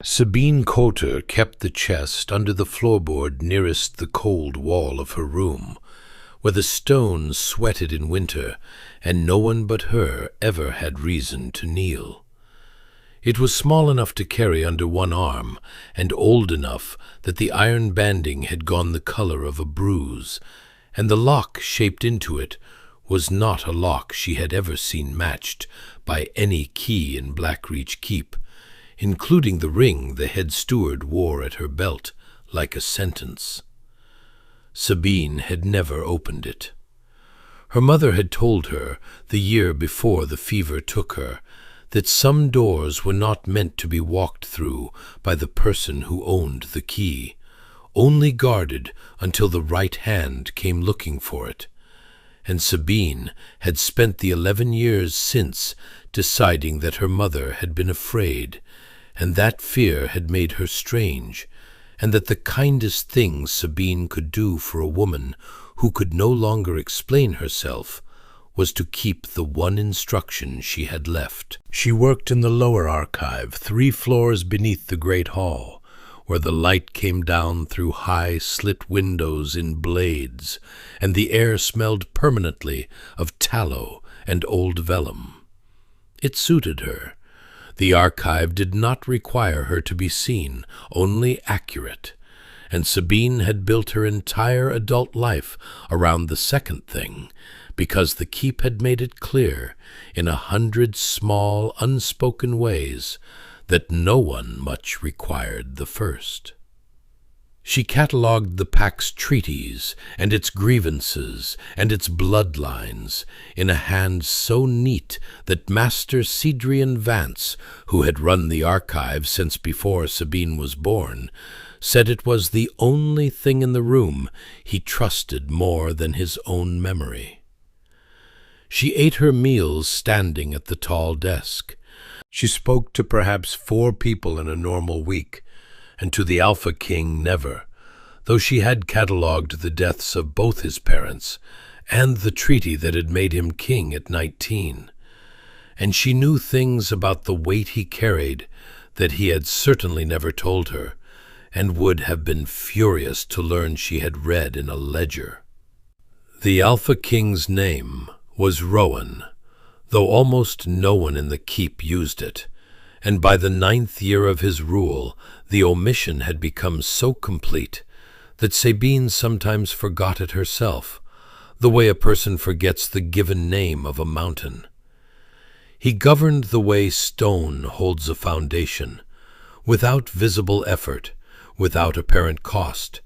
Sabine Colter kept the chest under the floorboard nearest the cold wall of her room, where the stones sweated in winter, and no one but her ever had reason to kneel. It was small enough to carry under one arm, and old enough that the iron banding had gone the color of a bruise, and the lock shaped into it was not a lock she had ever seen matched by any key in Blackreach Keep, including the ring the head steward wore at her belt like a sentence. Sabine had never opened it. Her mother had told her, the year before the fever took her, that some doors were not meant to be walked through by the person who owned the key, only guarded until the right hand came looking for it. And Sabine had spent the 11 years since deciding that her mother had been afraid, and that fear had made her strange, and that the kindest thing Sabine could do for a woman who could no longer explain herself was to keep the one instruction she had left. She worked in the lower archive, 3 floors beneath the great hall, where the light came down through high slit windows in blades, and the air smelled permanently of tallow and old vellum. It suited her. The archive did not require her to be seen, only accurate, and Sabine had built her entire adult life around the second thing, because the keep had made it clear, in 100 small, unspoken ways, that no one much required the first. She catalogued the pack's treaties and its grievances and its bloodlines in a hand so neat that Master Cedrian Vance, who had run the archive since before Sabine was born, said it was the only thing in the room he trusted more than his own memory. She ate her meals standing at the tall desk. She spoke to perhaps 4 people in a normal week, and to the Alpha King never, though she had catalogued the deaths of both his parents and the treaty that had made him king at 19. And she knew things about the weight he carried that he had certainly never told her, and would have been furious to learn she had read in a ledger. The Alpha King's name was Rowan, though almost no one in the keep used it, and by the 9th year of his rule the omission had become so complete that Sabine sometimes forgot it herself, the way a person forgets the given name of a mountain. He governed the way stone holds a foundation, without visible effort, without apparent cost,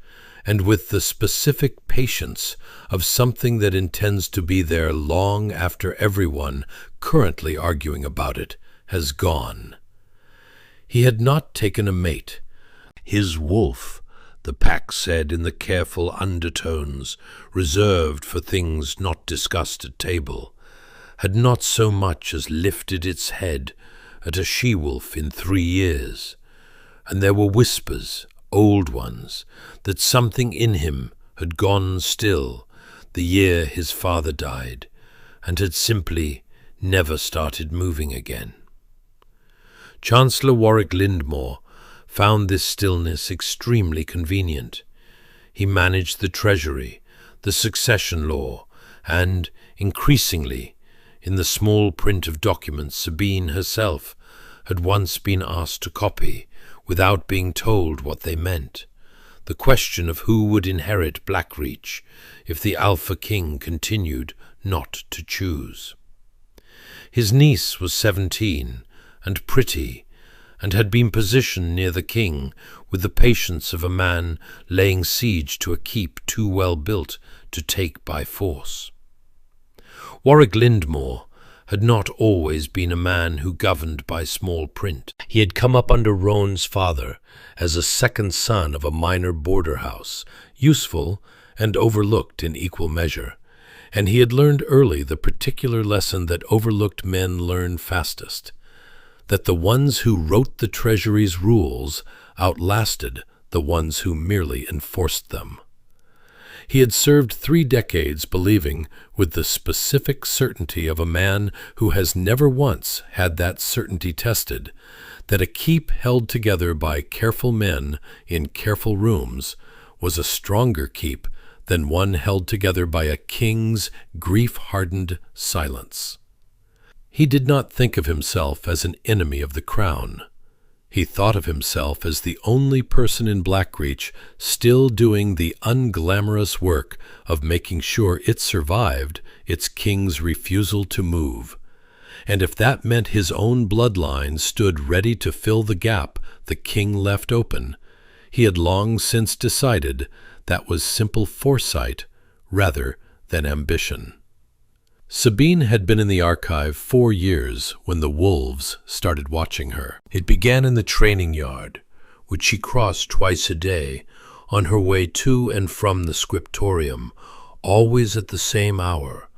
and with the specific patience of something that intends to be there long after everyone currently arguing about it has gone. He had not taken a mate. His wolf, the pack said in the careful undertones reserved for things not discussed at table, had not so much as lifted its head at a she-wolf in 3 years, and there were whispers, old ones, that something in him had gone still the year his father died, and had simply never started moving again. Chancellor Warwick Lindmore found this stillness extremely convenient. He managed the treasury, the succession law, and, increasingly, in the small print of documents Sabine herself had once been asked to copy, without being told what they meant, the question of who would inherit Blackreach if the Alpha King continued not to choose. His niece was 17 and pretty, and had been positioned near the king with the patience of a man laying siege to a keep too well built to take by force. Warwick Lindmore had not always been a man who governed by small print. He had come up under Rowan's father as a second son of a minor border house, useful and overlooked in equal measure, and he had learned early the particular lesson that overlooked men learn fastest, that the ones who wrote the treasury's rules outlasted the ones who merely enforced them. He had served 3 decades believing, with the specific certainty of a man who has never once had that certainty tested, that a keep held together by careful men in careful rooms was a stronger keep than one held together by a king's grief-hardened silence. He did not think of himself as an enemy of the crown. He thought of himself as the only person in Blackreach still doing the unglamorous work of making sure it survived its king's refusal to move. And if that meant his own bloodline stood ready to fill the gap the king left open, he had long since decided that was simple foresight rather than ambition. Sabine had been in the archive 4 years when the wolves started watching her. It began in the training yard, which she crossed twice a day on her way to and from the scriptorium, always at the same hour,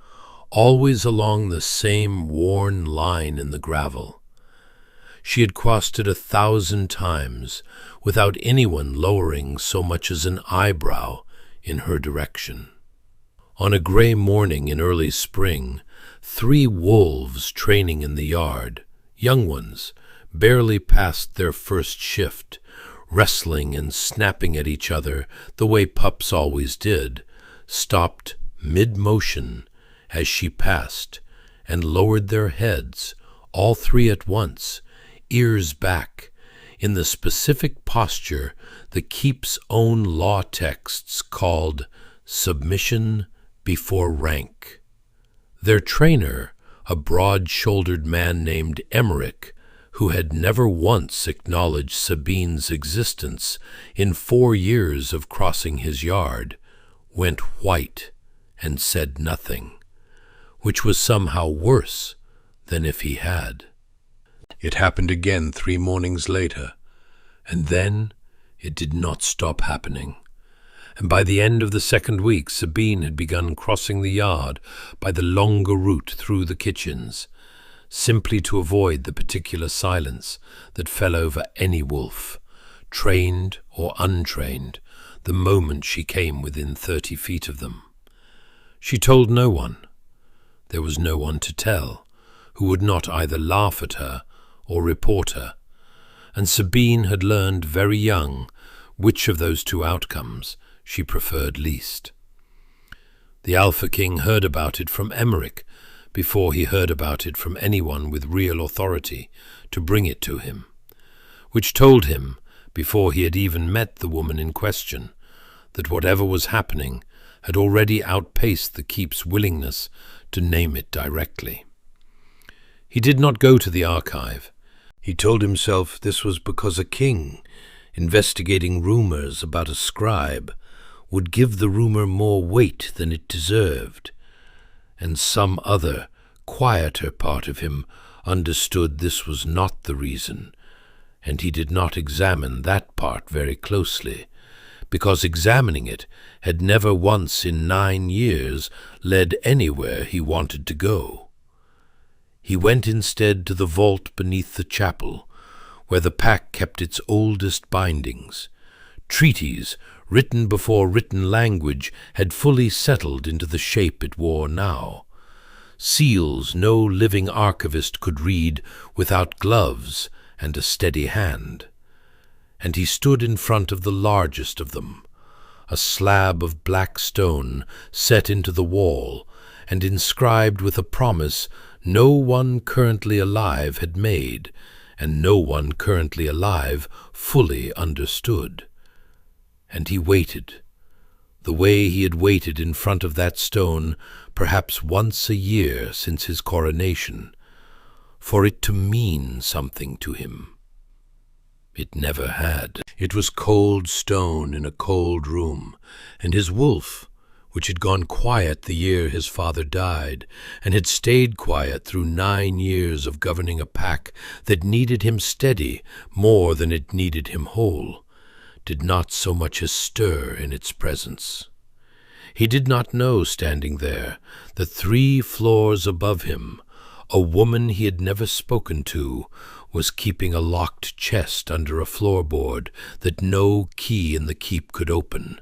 always along the same worn line in the gravel. She had crossed it 1,000 times without anyone lowering so much as an eyebrow in her direction. On a gray morning in early spring, 3 wolves training in the yard, young ones, barely past their first shift, wrestling and snapping at each other the way pups always did, stopped mid-motion as she passed and lowered their heads, all 3 at once, ears back, in the specific posture the keep's own law texts called submission before rank. Their trainer, a broad-shouldered man named Emmerich, who had never once acknowledged Sabine's existence in 4 years of crossing his yard, went white and said nothing, which was somehow worse than if he had. It happened again 3 mornings later, and then it did not stop happening. And by the end of the 2nd week, Sabine had begun crossing the yard by the longer route through the kitchens, simply to avoid the particular silence that fell over any wolf, trained or untrained, the moment she came within 30 feet of them. She told no one. There was no one to tell, who would not either laugh at her or report her, and Sabine had learned very young which of those 2 outcomes she preferred least. The Alpha King heard about it from Emmerich before he heard about it from anyone with real authority to bring it to him, which told him, before he had even met the woman in question, that whatever was happening had already outpaced the keep's willingness to name it directly. He did not go to the archive. He told himself this was because a king, investigating rumors about a scribe, would give the rumor more weight than it deserved, and some other, quieter part of him understood this was not the reason, and he did not examine that part very closely, because examining it had never once in 9 years led anywhere he wanted to go. He went instead to the vault beneath the chapel, where the pack kept its oldest bindings. Treaties, written before written language, had fully settled into the shape it wore now. Seals no living archivist could read without gloves and a steady hand. And he stood in front of the largest of them, a slab of black stone set into the wall and inscribed with a promise no one currently alive had made, and no one currently alive fully understood. And he waited, the way he had waited in front of that stone perhaps once a year since his coronation, for it to mean something to him. It never had. It was cold stone in a cold room, and his wolf, which had gone quiet the year his father died, and had stayed quiet through 9 years of governing a pack that needed him steady more than it needed him whole, did not so much as stir in its presence. He did not know, standing there, that 3 floors above him, a woman he had never spoken to was keeping a locked chest under a floorboard that no key in the keep could open,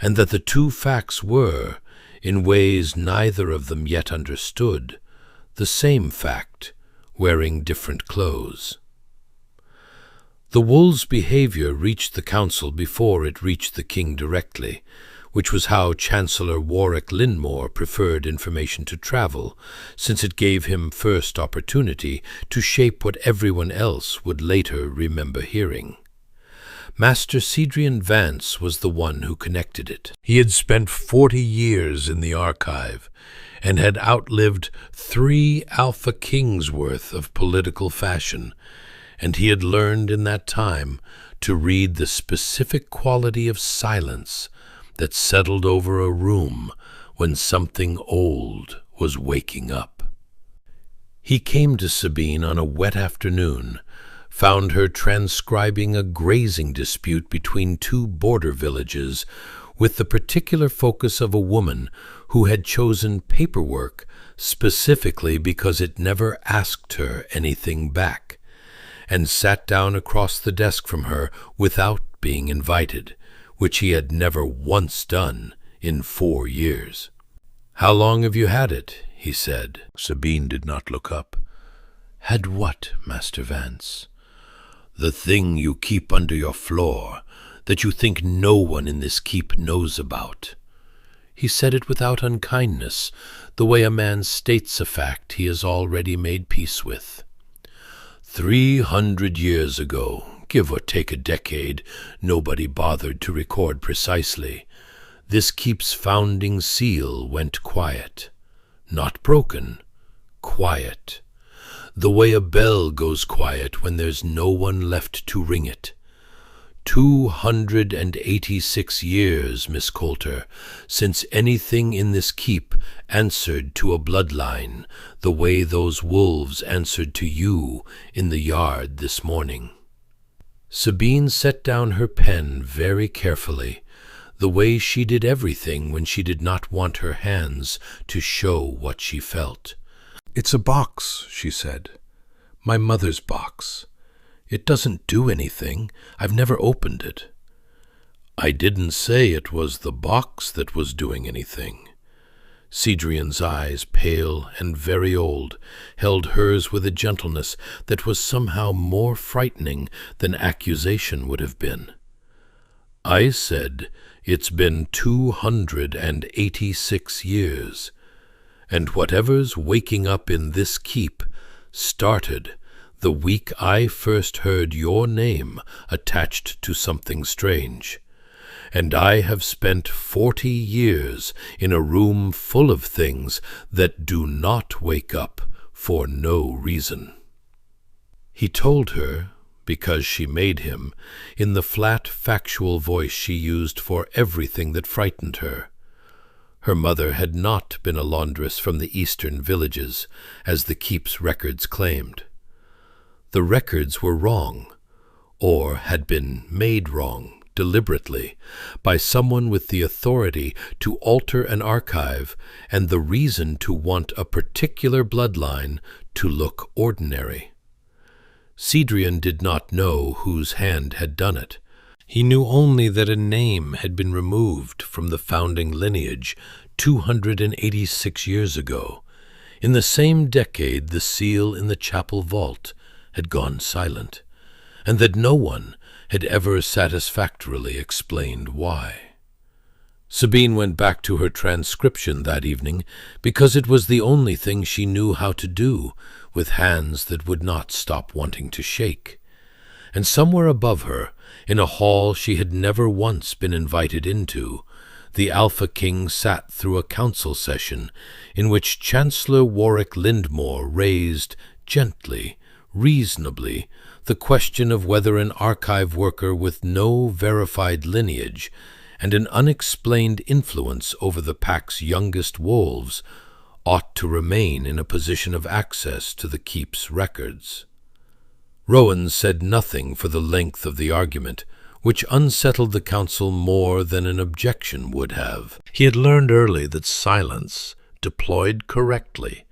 and that the 2 facts were, in ways neither of them yet understood, the same fact, wearing different clothes. The wolves' behavior reached the council before it reached the king directly, which was how Chancellor Warwick Lindmore preferred information to travel, since it gave him first opportunity to shape what everyone else would later remember hearing. Master Cedrian Vance was the one who connected it. He had spent 40 years in the archive and had outlived 3 Alpha Kings' worth of political fashion, and he had learned in that time to read the specific quality of silence that settled over a room when something old was waking up. He came to Sabine on a wet afternoon, found her transcribing a grazing dispute between 2 border villages with the particular focus of a woman who had chosen paperwork specifically because it never asked her anything back, and sat down across the desk from her without being invited, which he had never once done in 4 years. "How long have you had it?" he said. Sabine did not look up. "Had what, Master Vance?" "The thing you keep under your floor, that you think no one in this keep knows about." He said it without unkindness, the way a man states a fact he has already made peace with. 300 years ago, give or take a decade, nobody bothered to record precisely, this keep's founding seal went quiet. Not broken, quiet. The way a bell goes quiet when there's no one left to ring it. 286 years, Miss Colter, since anything in this keep answered to a bloodline the way those wolves answered to you in the yard this morning. Sabine set down her pen very carefully, the way she did everything when she did not want her hands to show what she felt. "It's a box," she said. "My mother's box. It doesn't do anything. I've never opened it." "I didn't say it was the box that was doing anything." Cedrian's eyes, pale and very old, held hers with a gentleness that was somehow more frightening than accusation would have been. "I said it's been 286 years, and whatever's waking up in this keep started the week I first heard your name attached to something strange. And I have spent 40 years in a room full of things that do not wake up for no reason." He told her, because she made him, in the flat, factual voice she used for everything that frightened her. Her mother had not been a laundress from the eastern villages, as the keep's records claimed. The records were wrong, or had been made wrong deliberately by someone with the authority to alter an archive and the reason to want a particular bloodline to look ordinary. Cedrian did not know whose hand had done it. He knew only that a name had been removed from the founding lineage 286 years ago. In the same decade, the seal in the chapel vault had gone silent, and that no one had ever satisfactorily explained why. Sabine went back to her transcription that evening because it was the only thing she knew how to do with hands that would not stop wanting to shake. And somewhere above her, in a hall she had never once been invited into, the Alpha King sat through a council session in which Chancellor Warwick Lindmore raised, gently, reasonably, the question of whether an archive worker with no verified lineage and an unexplained influence over the pack's youngest wolves ought to remain in a position of access to the keep's records. Rowan said nothing for the length of the argument, which unsettled the council more than an objection would have. He had learned early that silence, deployed correctly,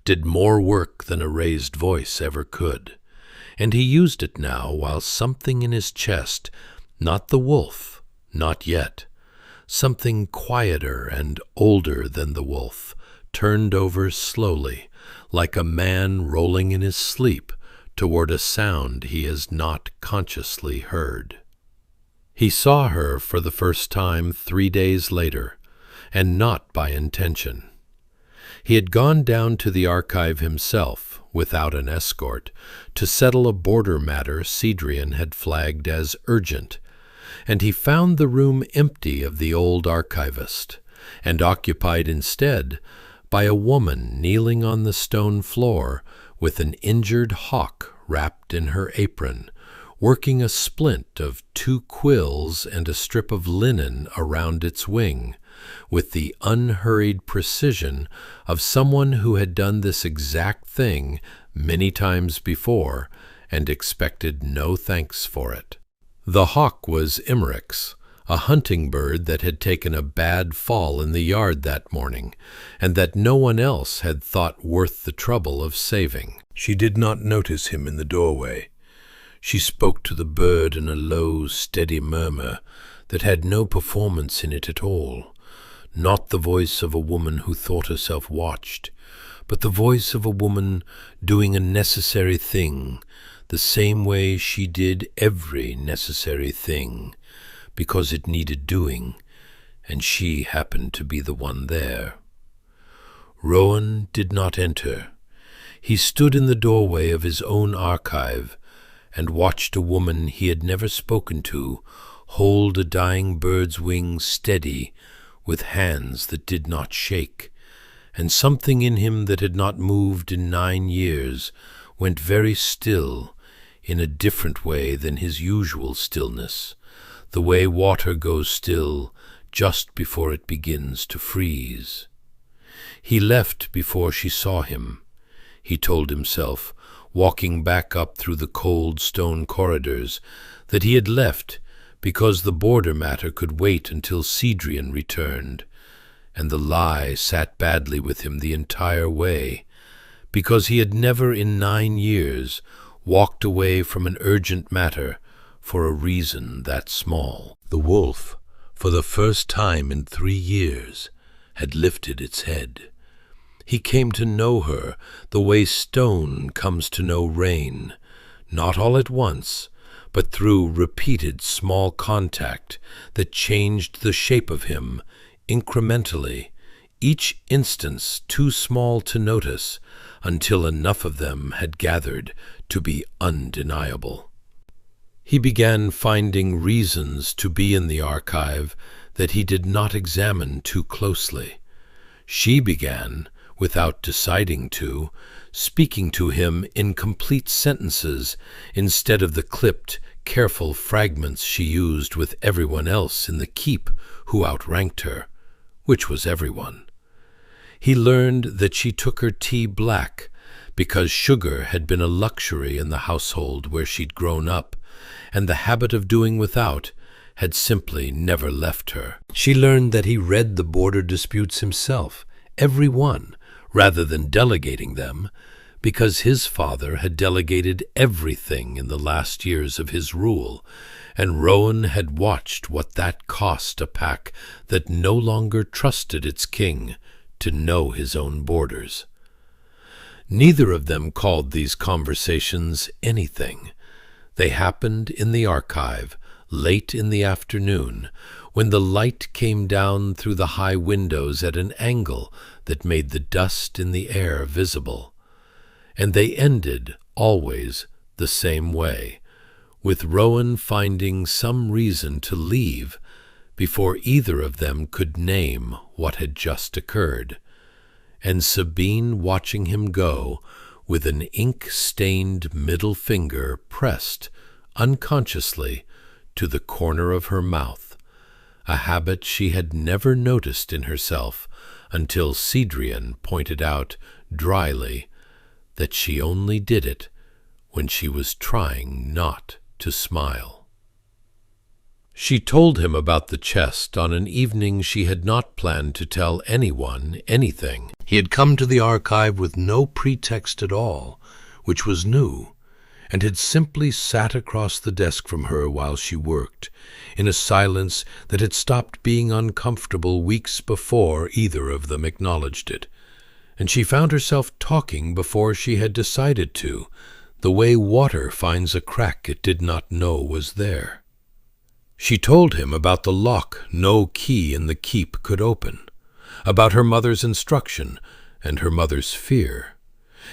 did more work than a raised voice ever could, and he used it now while something in his chest, not the wolf, not yet, something quieter and older than the wolf, turned over slowly, like a man rolling in his sleep, toward a sound he has not consciously heard. He saw her for the first time 3 days later, and not by intention. He had gone down to the archive himself, without an escort, to settle a border matter Cedrian had flagged as urgent, and he found the room empty of the old archivist, and occupied instead by a woman kneeling on the stone floor with an injured hawk wrapped in her apron, working a splint of 2 quills and a strip of linen around its wing, with the unhurried precision of someone who had done this exact thing many times before and expected no thanks for it. The hawk was Emmerich's, a hunting bird that had taken a bad fall in the yard that morning, and that no one else had thought worth the trouble of saving. She did not notice him in the doorway. She spoke to the bird in a low, steady murmur that had no performance in it at all, not the voice of a woman who thought herself watched, but the voice of a woman doing a necessary thing, the same way she did every necessary thing, because it needed doing, and she happened to be the one there. Rowan did not enter. He stood in the doorway of his own archive and watched a woman he had never spoken to hold a dying bird's wing steady with hands that did not shake, and something in him that had not moved in 9 years went very still in a different way than his usual stillness, the way water goes still just before it begins to freeze. He left before she saw him, he told himself, walking back up through the cold stone corridors, that he had left because the border matter could wait until Cedrian returned, and the lie sat badly with him the entire way, because he had never in 9 years walked away from an urgent matter for a reason that small. The wolf, for the first time in 3 years, had lifted its head. He came to know her the way stone comes to know rain, not all at once, but through repeated small contact that changed the shape of him incrementally, each instance too small to notice until enough of them had gathered to be undeniable. He began finding reasons to be in the archive that he did not examine too closely. She began, without deciding to, speaking to him in complete sentences instead of the clipped, careful fragments she used with everyone else in the keep who outranked her, which was everyone. He learned that she took her tea black because sugar had been a luxury in the household where she'd grown up, and the habit of doing without had simply never left her. She learned that he read the border disputes himself, every one, rather than delegating them, because his father had delegated everything in the last years of his rule, and Rowan had watched what that cost a pack that no longer trusted its king to know his own borders. Neither of them called these conversations anything. They happened in the archive, late in the afternoon, when the light came down through the high windows at an angle that made the dust in the air visible. And they ended, always, the same way, with Rowan finding some reason to leave before either of them could name what had just occurred, and Sabine watching him go with an ink-stained middle finger pressed, unconsciously, to the corner of her mouth, a habit she had never noticed in herself until Cedrian pointed out dryly that she only did it when she was trying not to smile. She told him about the chest on an evening she had not planned to tell anyone anything. He had come to the archive with no pretext at all, which was new, and had simply sat across the desk from her while she worked, in a silence that had stopped being uncomfortable weeks before either of them acknowledged it. And she found herself talking before she had decided to, the way water finds a crack it did not know was there. She told him about the lock no key in the keep could open, about her mother's instruction and her mother's fear,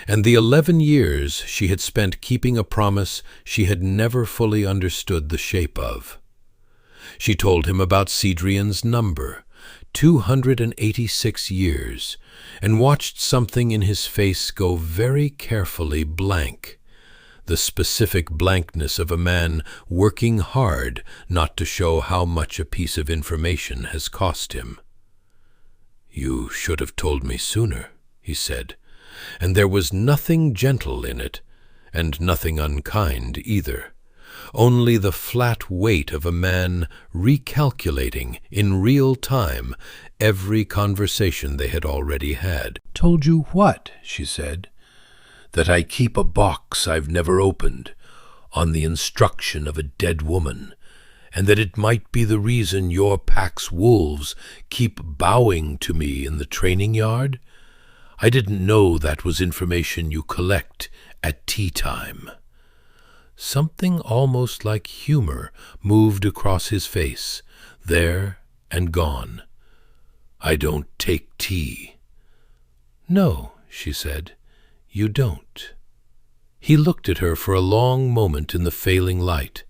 and the 11 years she had spent keeping a promise she had never fully understood the shape of. She told him about Cedrion's number, 286 years, and watched something in his face go very carefully blank, the specific blankness of a man working hard not to show how much a piece of information has cost him. "You should have told me sooner," he said, and there was nothing gentle in it, and nothing unkind either, only the flat weight of a man recalculating in real time every conversation they had already had. "Told you what?" she said. "That I keep a box I've never opened, on the instruction of a dead woman, and that it might be the reason your pack's wolves keep bowing to me in the training yard? I didn't know that was information you collect at tea time." Something almost like humor moved across his face, there and gone. "I don't take tea." "No," she said, "you don't." He looked at her for a long moment in the failing light,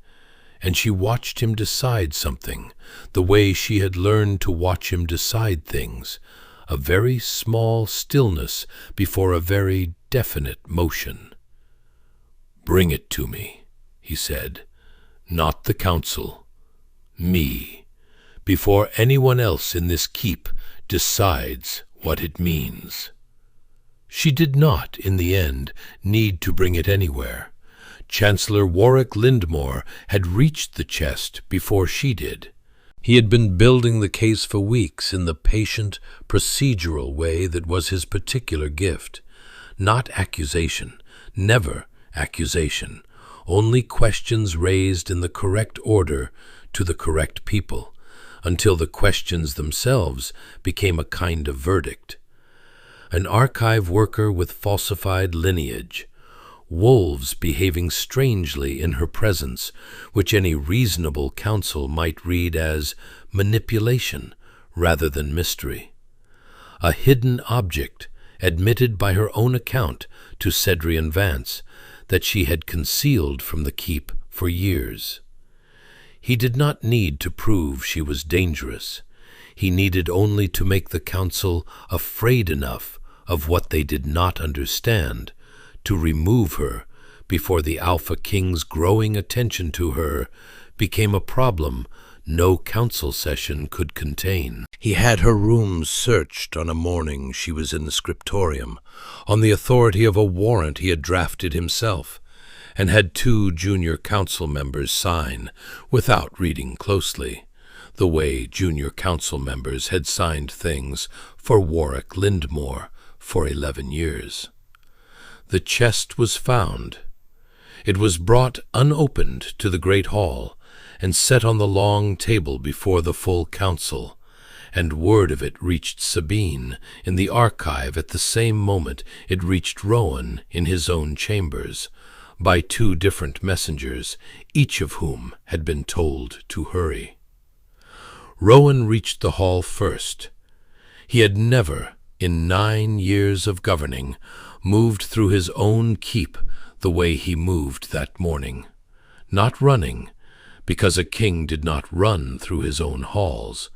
and she watched him decide something, the way she had learned to watch him decide things, a very small stillness before a very definite motion. "Bring it to me," he said. "Not the council. Me. Before anyone else in this keep decides what it means." She did not, in the end, need to bring it anywhere. Chancellor Warwick Lindmore had reached the chest before she did. He had been building the case for weeks in the patient, procedural way that was his particular gift. Not accusation, never accusation, only questions raised in the correct order to the correct people, until the questions themselves became a kind of verdict. An archive worker with falsified lineage, wolves behaving strangely in her presence, which any reasonable counsel might read as manipulation rather than mystery. A hidden object, admitted by her own account to Cedrion Vance, that she had concealed from the keep for years. He did not need to prove she was dangerous. He needed only to make the council afraid enough of what they did not understand to remove her before the Alpha King's growing attention to her became a problem no council session could contain. He had her rooms searched on a morning she was in the scriptorium, on the authority of a warrant he had drafted himself, and had 2 junior council members sign, without reading closely, the way junior council members had signed things for Warwick Lindmore for 11 years. The chest was found. It was brought unopened to the great hall, and set on the long table before the full council, and word of it reached Sabine in the archive at the same moment it reached Rowan in his own chambers, by 2 different messengers, each of whom had been told to hurry. Rowan reached the hall first. He had never, in 9 years of governing, moved through his own keep the way he moved that morning, not running, because a king did not run through his own halls,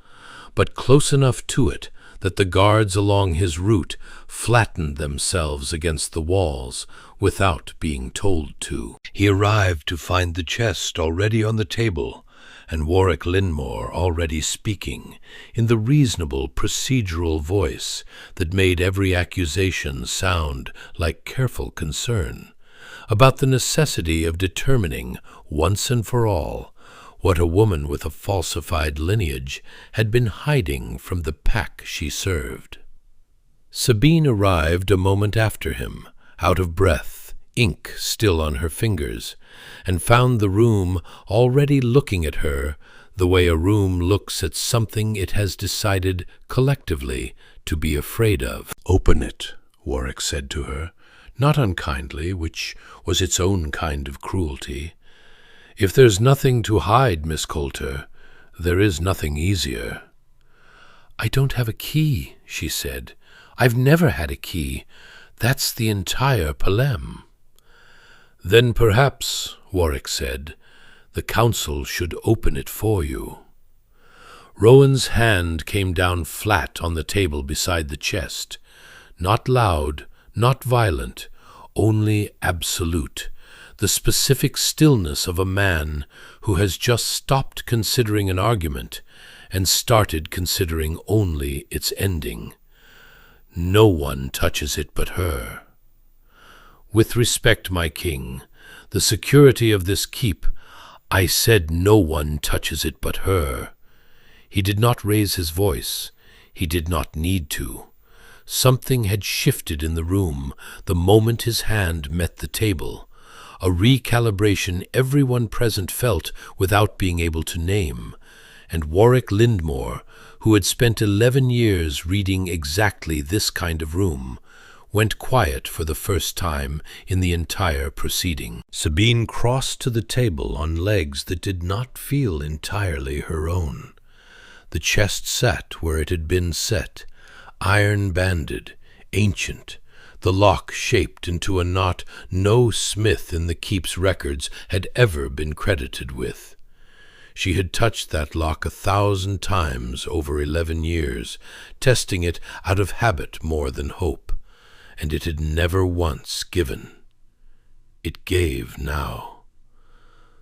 but close enough to it that the guards along his route flattened themselves against the walls without being told to. He arrived to find the chest already on the table, and Warwick Lindmore already speaking, in the reasonable procedural voice that made every accusation sound like careful concern, about the necessity of determining, once and for all, what a woman with a falsified lineage had been hiding from the pack she served. Sabine arrived a moment after him, out of breath, ink still on her fingers, and found the room already looking at her the way a room looks at something it has decided collectively to be afraid of. "Open it," Warwick said to her, not unkindly, which was its own kind of cruelty. "If there's nothing to hide, Miss Colter, there is nothing easier." "I don't have a key," she said. "I've never had a key. That's the entire polem." "Then perhaps," Warwick said, "the council should open it for you." Rowan's hand came down flat on the table beside the chest, not loud, not violent, only absolute, the specific stillness of a man who has just stopped considering an argument and started considering only its ending. "No one touches it but her. With respect, my king, the security of this keep, I said no one touches it but her." He did not raise his voice. He did not need to. Something had shifted in the room the moment his hand met the table, a recalibration everyone present felt without being able to name, and Warwick Lindmore, who had spent 11 years reading exactly this kind of room, went quiet for the first time in the entire proceeding. Sabine crossed to the table on legs that did not feel entirely her own. The chest sat where it had been set, iron-banded, ancient, the lock shaped into a knot no smith in the keep's records had ever been credited with. She had touched that lock 1,000 times over 11 years, testing it out of habit more than hope, and it had never once given. It gave now.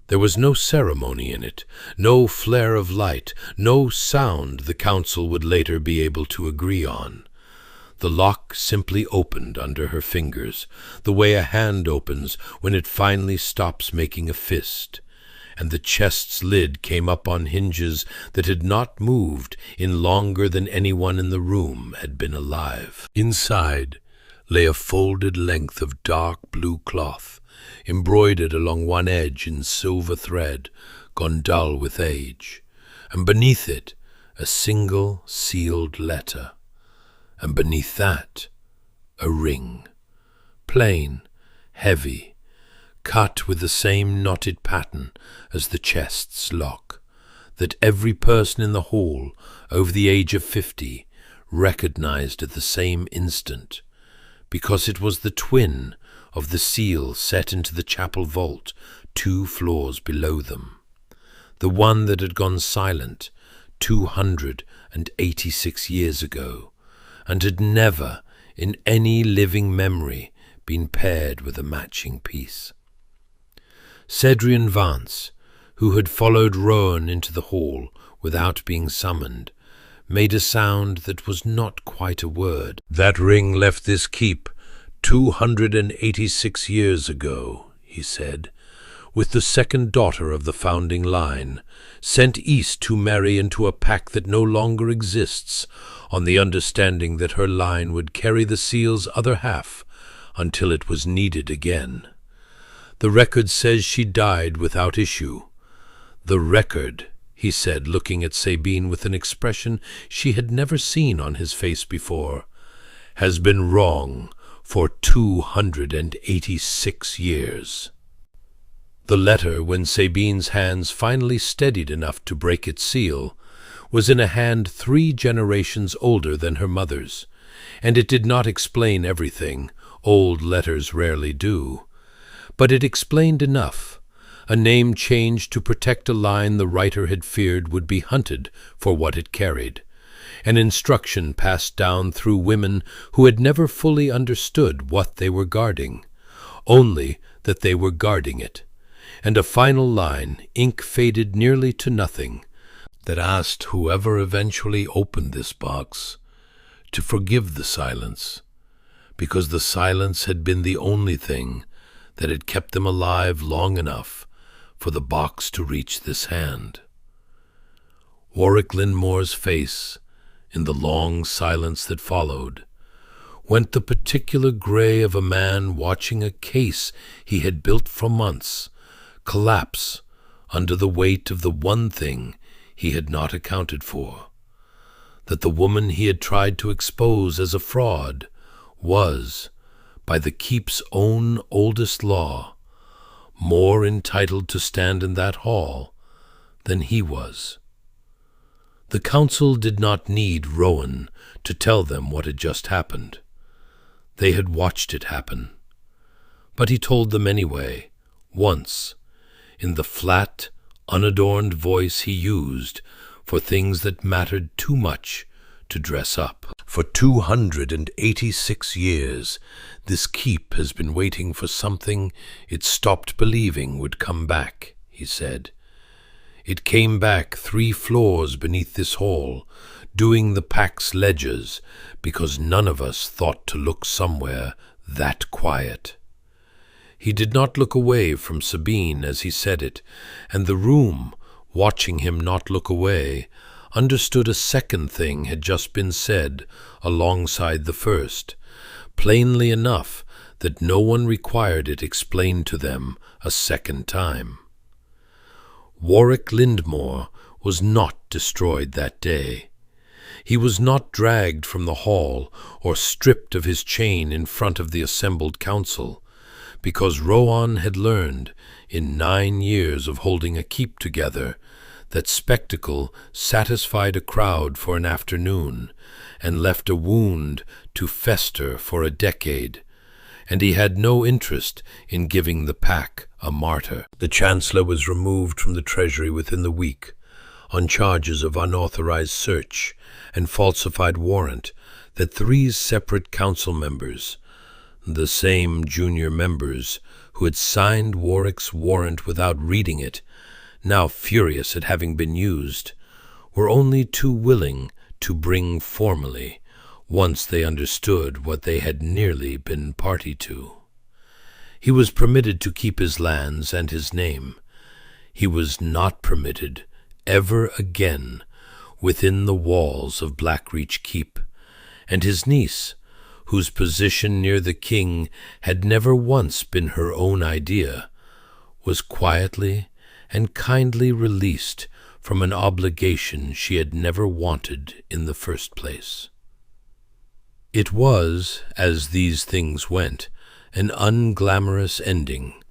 There was no ceremony in it, no flare of light, no sound the council would later be able to agree on. The lock simply opened under her fingers, the way a hand opens when it finally stops making a fist, and the chest's lid came up on hinges that had not moved in longer than anyone in the room had been alive. Inside lay a folded length of dark blue cloth, embroidered along one edge in silver thread, gone dull with age, and beneath it a single sealed letter, and beneath that a ring, plain, heavy, cut with the same knotted pattern as the chest's lock, that every person in the hall over the age of 50 recognized at the same instant, because it was the twin of the seal set into the chapel vault 2 floors below them, the one that had gone silent 286 years ago, and had never, in any living memory, been paired with a matching piece. Cedrian Vance, who had followed Rowan into the hall without being summoned, made a sound that was not quite a word. "That ring left this keep 286 years ago," he said, "with the second daughter of the founding line, sent east to marry into a pack that no longer exists, on the understanding that her line would carry the seal's other half until it was needed again. The record says she died without issue. The record," he said, looking at Sabine with an expression she had never seen on his face before, "has been wrong for 286 years. The letter, when Sabine's hands finally steadied enough to break its seal, was in a hand 3 generations older than her mother's, and it did not explain everything. Old letters rarely do. But it explained enough. A name changed to protect a line the writer had feared would be hunted for what it carried. An instruction passed down through women who had never fully understood what they were guarding, only that they were guarding it, and a final line, ink faded nearly to nothing, that asked whoever eventually opened this box to forgive the silence, because the silence had been the only thing that had kept them alive long enough for the box to reach this hand. Warwick Lindmore's face, in the long silence that followed, went the particular gray of a man watching a case he had built for months collapse under the weight of the one thing he had not accounted for, that the woman he had tried to expose as a fraud was, by the keep's own oldest law, more entitled to stand in that hall than he was. The council did not need Rowan to tell them what had just happened. They had watched it happen. But he told them anyway, once, in the flat, unadorned voice he used for things that mattered too much to dress up. For 286 years, this keep has been waiting for something it stopped believing would come back, he said. It came back 3 floors beneath this hall, doing the pack's ledgers, because none of us thought to look somewhere that quiet. He did not look away from Sabine as he said it, and the room, watching him not look away, understood a second thing had just been said alongside the first, plainly enough that no one required it explained to them a second time. Warwick Lindmore was not destroyed that day. He was not dragged from the hall or stripped of his chain in front of the assembled council, because Rowan had learned, in 9 years of holding a keep together, that spectacle satisfied a crowd for an afternoon and left a wound to fester for a decade, and he had no interest in giving the pack a martyr. The Chancellor was removed from the Treasury within the week on charges of unauthorized search and falsified warrant that 3 separate council members, the same junior members who had signed Warwick's warrant without reading it, now furious at having been used, were only too willing to bring formally, once they understood what they had nearly been party to. He was permitted to keep his lands and his name. He was not permitted ever again within the walls of Blackreach Keep, and his niece, whose position near the king had never once been her own idea, was quietly and kindly released from an obligation she had never wanted in the first place. It was, as these things went, an unglamorous ending,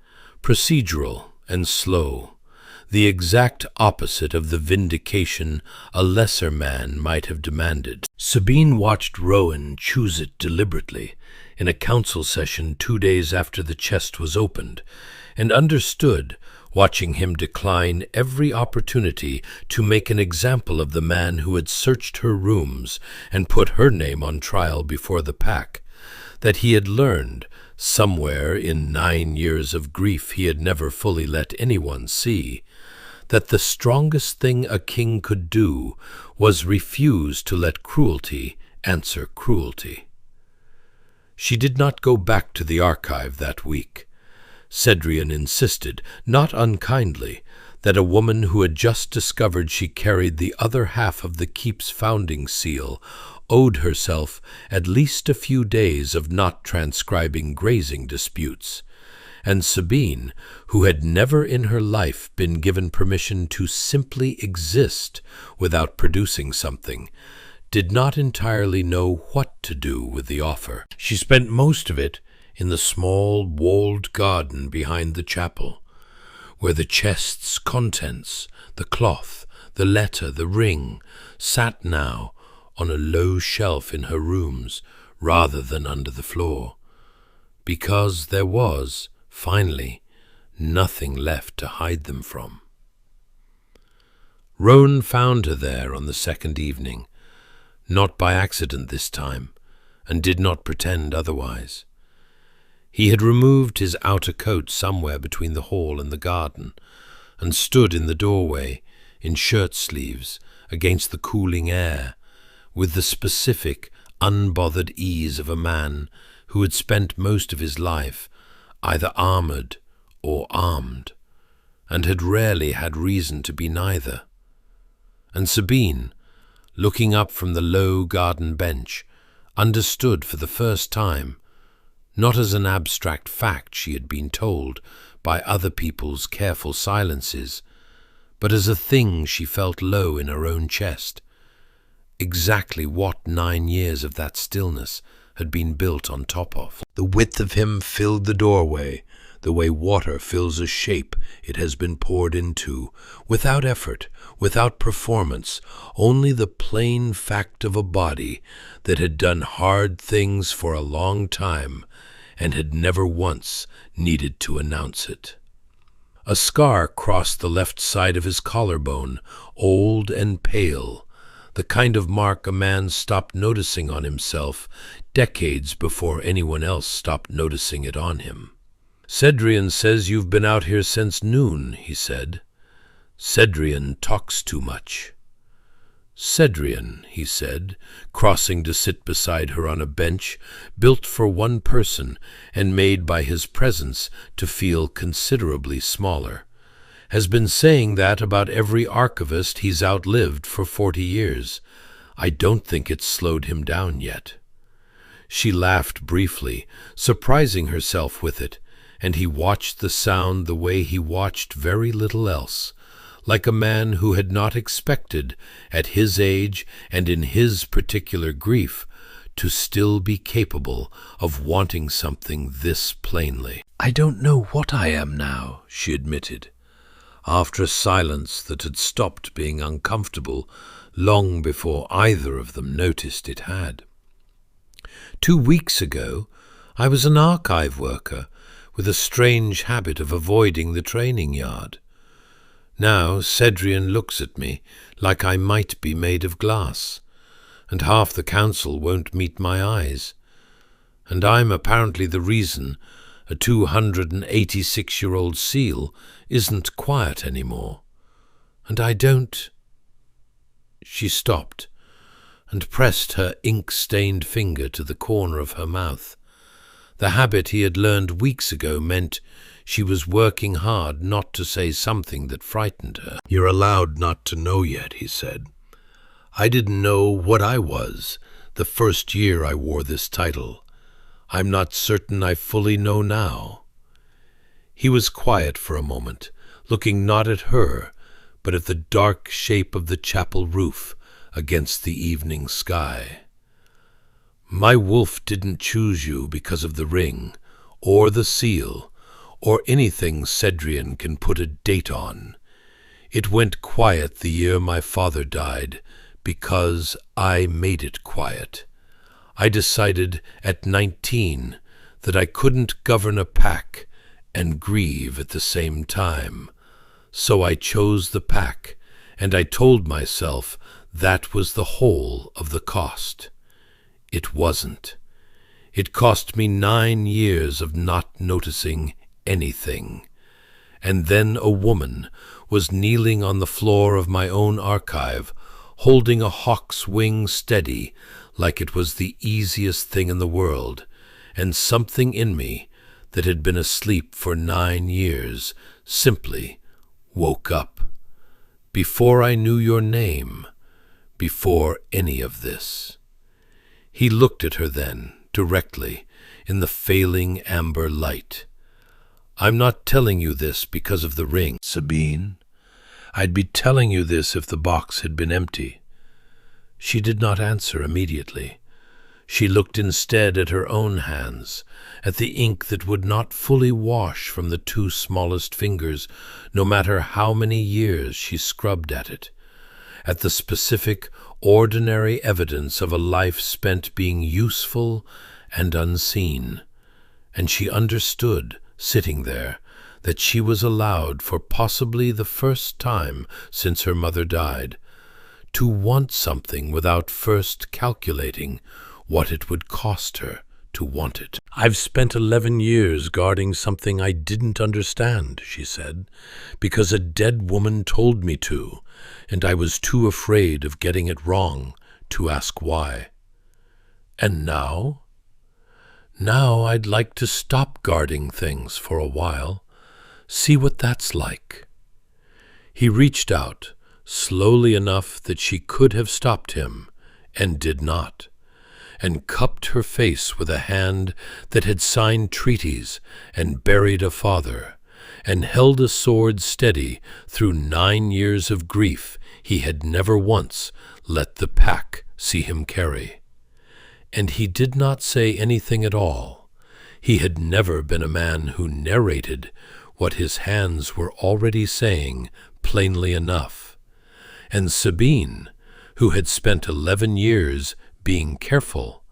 procedural and slow, the exact opposite of the vindication a lesser man might have demanded. Sabine watched Rowan choose it deliberately in a council session 2 days after the chest was opened, and understood, watching him decline every opportunity to make an example of the man who had searched her rooms and put her name on trial before the pack, that he had learned, somewhere in 9 years of grief he had never fully let anyone see, that the strongest thing a king could do was refuse to let cruelty answer cruelty. She did not go back to the archive that week. Cedrian insisted, not unkindly, that a woman who had just discovered she carried the other half of the keep's founding seal owed herself at least a few days of not transcribing grazing disputes, and Sabine, who had never in her life been given permission to simply exist without producing something, did not entirely know what to do with the offer. She spent most of it in the small walled garden behind the chapel, where the chest's contents, the cloth, the letter, the ring, sat now on a low shelf in her rooms rather than under the floor, because there was, finally, nothing left to hide them from. Rowan found her there on the second evening, not by accident this time, and did not pretend otherwise. He had removed his outer coat somewhere between the hall and the garden, and stood in the doorway, in shirt-sleeves, against the cooling air, with the specific, unbothered ease of a man who had spent most of his life either armored or armed, and had rarely had reason to be neither. And Sabine, looking up from the low garden bench, understood for the first time, not as an abstract fact she had been told by other people's careful silences, but as a thing she felt low in her own chest, exactly what 9 years of that stillness had been built on top of. The width of him filled the doorway, the way water fills a shape it has been poured into, without effort, without performance, only the plain fact of a body that had done hard things for a long time and had never once needed to announce it. A scar crossed the left side of his collarbone, old and pale, the kind of mark a man stopped noticing on himself decades before anyone else stopped noticing it on him. "Cedrian says you've been out here since noon," he said. "Cedrian talks too much." "Cedrian," he said, crossing to sit beside her on a bench, built for one person and made by his presence to feel considerably smaller, "has been saying that about every archivist he's outlived for 40 years. I don't think it's slowed him down yet." She laughed briefly, surprising herself with it, and he watched the sound the way he watched very little else, like a man who had not expected, at his age and in his particular grief, to still be capable of wanting something this plainly. "I don't know what I am now," she admitted, after a silence that had stopped being uncomfortable long before either of them noticed it had. 2 weeks ago, I was an archive worker with a strange habit of avoiding the training yard. Now Cedrian looks at me like I might be made of glass, and half the council won't meet my eyes. And I'm apparently the reason a 286-year-old seal isn't quiet anymore. And I don't—" She stopped and pressed her ink-stained finger to the corner of her mouth. The habit he had learned weeks ago meant she was working hard not to say something that frightened her. "You're allowed not to know yet," he said. "I didn't know what I was the first year I wore this title. I'm not certain I fully know now." He was quiet for a moment, looking not at her, but at the dark shape of the chapel roof against the evening sky. "My wolf didn't choose you because of the ring, or the seal, or anything Cedrian can put a date on. It went quiet the year my father died because I made it quiet. I decided at 19 that I couldn't govern a pack and grieve at the same time. So I chose the pack, and I told myself that was the whole of the cost. It wasn't. It cost me 9 years of not noticing anything. And then a woman was kneeling on the floor of my own archive, holding a hawk's wing steady like it was the easiest thing in the world, and something in me that had been asleep for 9 years simply woke up. Before I knew your name, before any of this." He looked at her then, directly, in the failing amber light. "I'm not telling you this because of the ring, Sabine. I'd be telling you this if the box had been empty." She did not answer immediately. She looked instead at her own hands, at the ink that would not fully wash from the 2 smallest fingers, no matter how many years she scrubbed at it, at the specific, ordinary evidence of a life spent being useful and unseen. And she understood, sitting there, that she was allowed, for possibly the first time since her mother died, to want something without first calculating what it would cost her to want it. "I've spent 11 years guarding something I didn't understand," she said, "because a dead woman told me to, and I was too afraid of getting it wrong to ask why. And now? Now I'd like to stop guarding things for a while, see what that's like." He reached out, slowly enough that she could have stopped him, and did not, and cupped her face with a hand that had signed treaties and buried a father, and held a sword steady through 9 years of grief he had never once let the pack see him carry. And he did not say anything at all. He had never been a man who narrated what his hands were already saying plainly enough. And Sabine, who had spent 11 years being careful,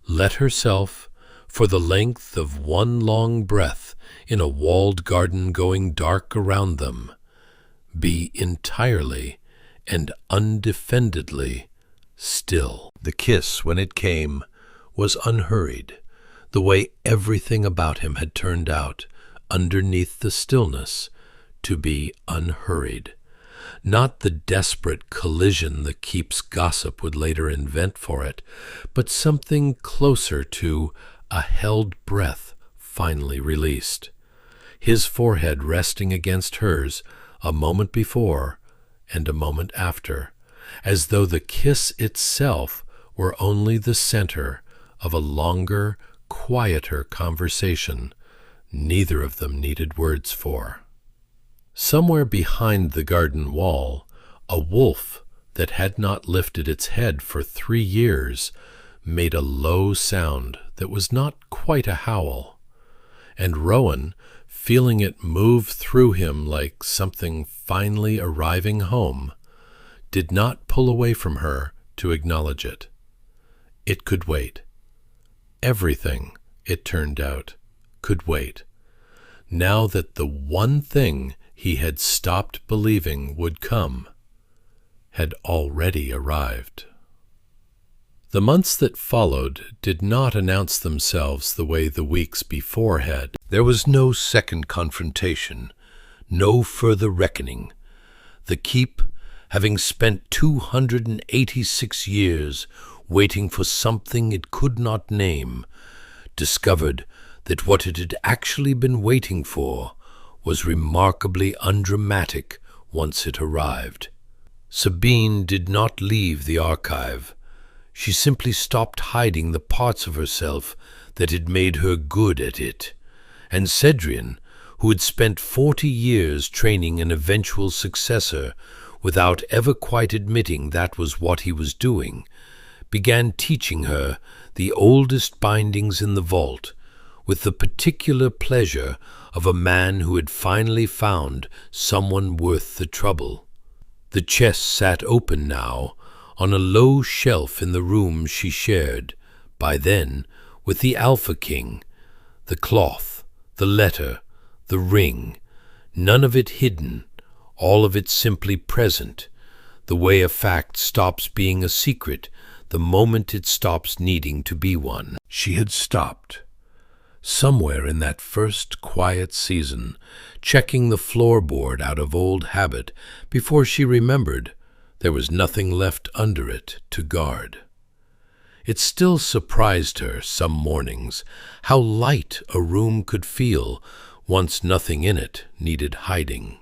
let herself, for the length of one long breath in a walled garden going dark around them, be entirely and undefendedly still. The kiss, when it came, was unhurried, the way everything about him had turned out, underneath the stillness, to be unhurried. Not the desperate collision the Keep's gossip would later invent for it, but something closer to a held breath finally released, his forehead resting against hers a moment before and a moment after, as though the kiss itself were only the center of a longer, quieter conversation neither of them needed words for. Somewhere behind the garden wall, a wolf that had not lifted its head for 3 years made a low sound that was not quite a howl, and Rowan, feeling it move through him like something finally arriving home, did not pull away from her to acknowledge it. It could wait. Everything, it turned out, could wait, now that the one thing he had stopped believing would come had already arrived. The months that followed did not announce themselves the way the weeks before had. There was no second confrontation, no further reckoning. The Keep, having spent 286 years waiting for something it could not name, discovered that what it had actually been waiting for was remarkably undramatic once it arrived. Sabine did not leave the archive. She simply stopped hiding the parts of herself that had made her good at it. And Cedrian, who had spent 40 years training an eventual successor without ever quite admitting that was what he was doing, began teaching her the oldest bindings in the vault, with the particular pleasure of a man who had finally found someone worth the trouble. The chest sat open now on a low shelf in the room she shared, by then, with the Alpha King, the cloth, the letter, the ring, none of it hidden, all of it simply present, the way a fact stops being a secret the moment it stops needing to be one. She had stopped, somewhere in that first quiet season, checking the floorboard out of old habit before she remembered there was nothing left under it to guard. It still surprised her some mornings how light a room could feel once nothing in it needed hiding.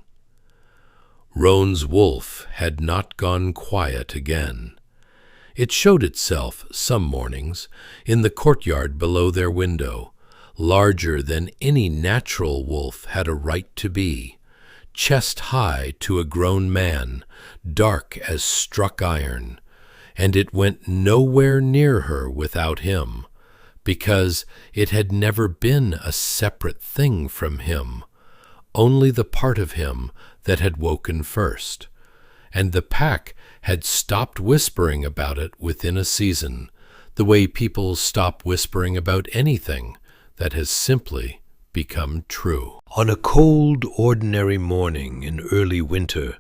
Roan's wolf had not gone quiet again. It showed itself some mornings in the courtyard below their window, larger than any natural wolf had a right to be, chest high to a grown man, dark as struck iron, and it went nowhere near her without him, because it had never been a separate thing from him, only the part of him that had woken first, and the pack had stopped whispering about it within a season, the way people stop whispering about anything that has simply become true. On a cold, ordinary morning in early winter,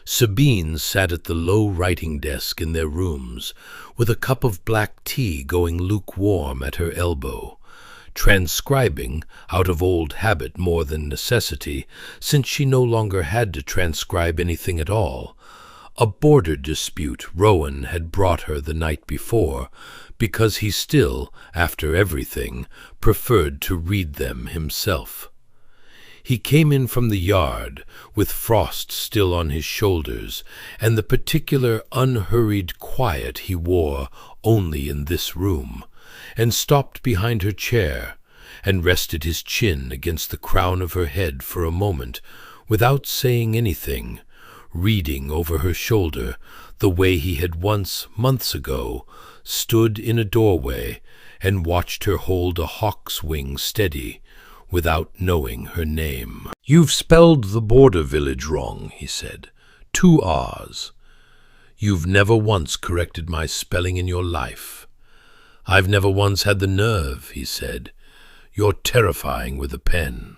Sabine sat at the low writing desk in their rooms, with a cup of black tea going lukewarm at her elbow, transcribing, out of old habit more than necessity, since she no longer had to transcribe anything at all, a border dispute Rowan had brought her the night before, because he still, after everything, preferred to read them himself. He came in from the yard, with frost still on his shoulders, and the particular unhurried quiet he wore only in this room, and stopped behind her chair, and rested his chin against the crown of her head for a moment, without saying anything, reading over her shoulder the way he had once, months ago, stood in a doorway and watched her hold a hawk's wing steady, without knowing her name. "You've spelled the border village wrong," he said. "2 R's. You've never once corrected my spelling in your life." "I've never once had the nerve," he said. "You're terrifying with a pen."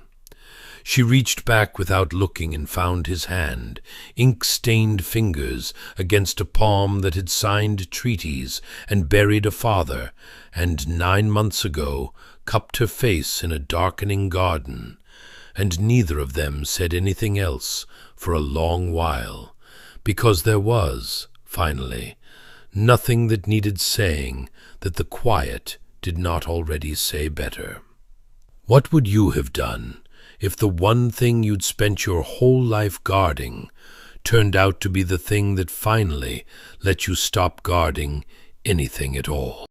She reached back without looking and found his hand, ink-stained fingers against a palm that had signed treaties and buried a father, and 9 months ago cupped her face in a darkening garden, and neither of them said anything else for a long while, because there was, finally, nothing that needed saying that the quiet did not already say better. What would you have done if the one thing you'd spent your whole life guarding turned out to be the thing that finally let you stop guarding anything at all?